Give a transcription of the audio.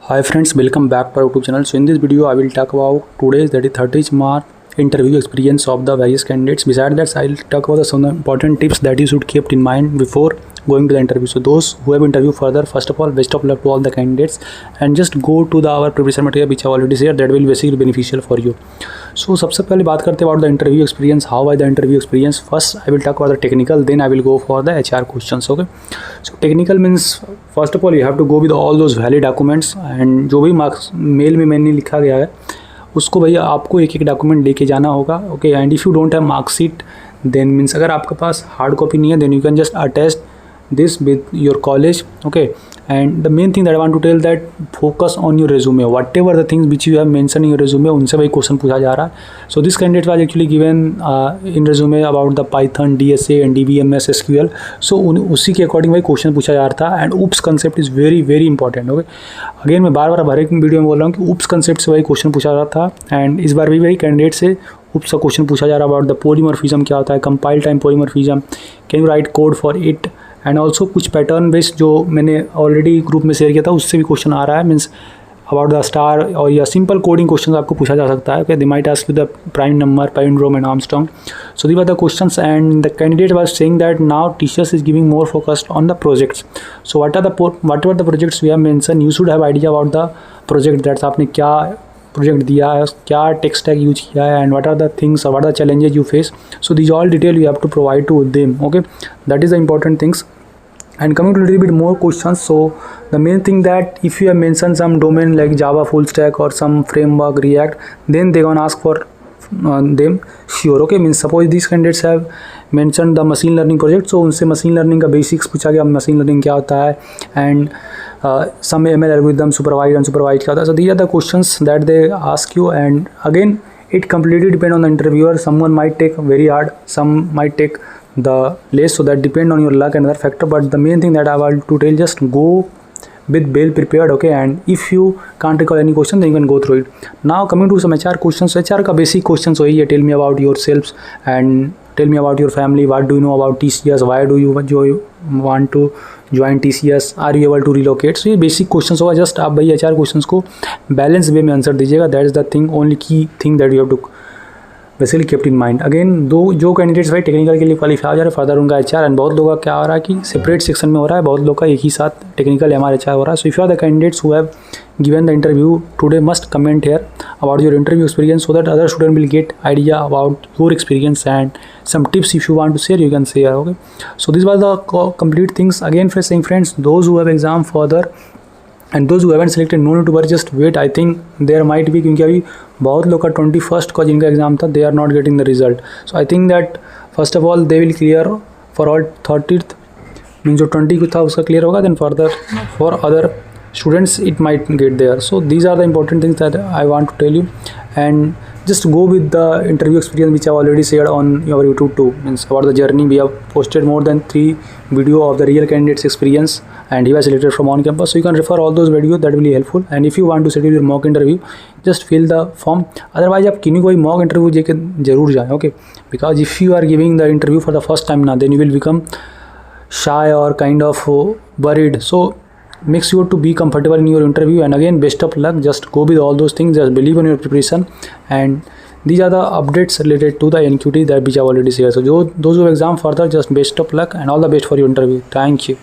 Hi friends, welcome back to our YouTube channel. So in this video I will talk about today's, that is 30th March interview experience of the various candidates. Besides that, I'll talk about some important tips that you should keep in mind before going to the interview. So those who have interviewed further, first of all, best of luck to all the candidates, and just go to our preparation material which I already shared, that will be basically beneficial for you. So सबसे पहले बात करते हैं about the interview experience. How was the interview experience? First I will talk about the technical, then I will go for the HR questions. Okay, so technical means first of all you have to go with all those valid documents, and जो भी marks mail में मैंने लिखा गया है उसको भैया आपको एक एक डॉक्यूमेंट लेके जाना होगा. Okay, and if you don't have marksheet then means अगर आपके पास हार्ड कॉपी नहीं है then you can just attach this with your college. Okay, and the main thing that I want to tell that focus on your resume, whatever the things which you have mentioned in your resume उनसे वही question पूछा जा रहा है. So this candidate was actually given in resume about the Python, DSA and DBMS SQL. So उसी के according वही question पूछा जा रहा था. And UPS concept is very very important. Okay, again मैं बार बार हर एक वीडियो में बोल रहा हूँ कि UPS कंसेप्ट से वही क्वेश्चन पूछा जा रहा था. एंड इस बार भी वही कैंडिडेट से UPS का क्वेश्चन पूछा जा रहा है अबाउट द पॉलीमॉर्फिज्म, क्या होता है compile time polymorphism, can you right code for it, and also कुछ पैटर्न बेस्ड जो मैंने ऑलरेडी ग्रुप में शेयर किया था उससे भी क्वेश्चन आ रहा है. मीन्स अबाउट द स्टार और या सिंपल कोडिंग क्वेश्चन आपको पूछा जा सकता है. Okay, they might ask you the prime number, palindrome and Armstrong. So these are the questions and the candidate was saying that now teachers is giving more focused on the projects. So whatever the projects we have mention, you should have idea about the project that's आपने क्या project दिया है, क्या tech stack यूज किया है, and what are the things, what are the challenges you face. So these all detail you have to provide to them. Okay, that is the important things. And coming to a little bit more questions, so the main thing that if you have mentioned some domain like Java full stack or some framework React, then they gonna ask for them. Sure. Okay, means suppose these candidates have mentioned the machine learning project, so उनसे machine learning का basics पूछा गया, machine learning क्या होता है, and some ML algorithm, supervised unsupervised क्या होता है. So these are the questions that they ask you, and again it completely depend on the interviewer. Someone might take very hard, some might take the less, so that depend on your luck and other factor. But the main thing that I want to tell, just go with well prepared. Okay, and if you can't recall any question then you can go through it. Now coming to some HR questions. HR का basic questions वही है, tell me about yourselves and tell me about your family, what do you know about TCS, why do you want to join TCS, are you able to relocate. So ये basic questions होगा. just आप भाई HR questions को balance way में answer दीजिएगा. that is the thing, only key thing that you have to basically kept in mind. Again दो जो candidates भाई टेक्निकल के लिए क्वालिफाई हो जा रहे हैं फर्दर उनका HR, एंड बहुत लोगों का क्या हो रहा है कि सेपरेट सेक्शन में हो रहा है, बहुत लोग का एक ही साथ टेक्निकल MR HR हो रहा है. So if you are the candidates who have given the interview today, must comment here about your interview experience so that other student will get idea about your experience, and some tips if you want to share you can share. Okay, so these were the complete things. Again for saying friends, those who have exam further and those who haven't selected, no need to worry, just wait. I think there might be, क्योंकि अभी बहुत लोग का 21st का जिनका exam था, they are not getting the result. So I think that first of all they will clear for all 30th, means जो 20 को था उसका clear होगा, then further for other students it might get there. So these are the important things that I want to tell you, and just go with the interview experience which I have already shared on your YouTube too. Means about the journey, we have posted more than 3 video of the real candidates experience, and he was selected from on campus, so you can refer all those videos, that will be helpful. And if you want to schedule your mock interview, just fill the form. Otherwise आप किन्हीं कोई mock interview जेके जरूर जाएं. Okay, because if you are giving the interview for the first time now, then you will become shy or kind of worried. So make sure to be comfortable in your interview, and again best of luck. Just go with all those things, just believe in your preparation, and these are the updates related to the NQT that which I already shared. So those who exam further, just best of luck and all the best for your interview. Thank you.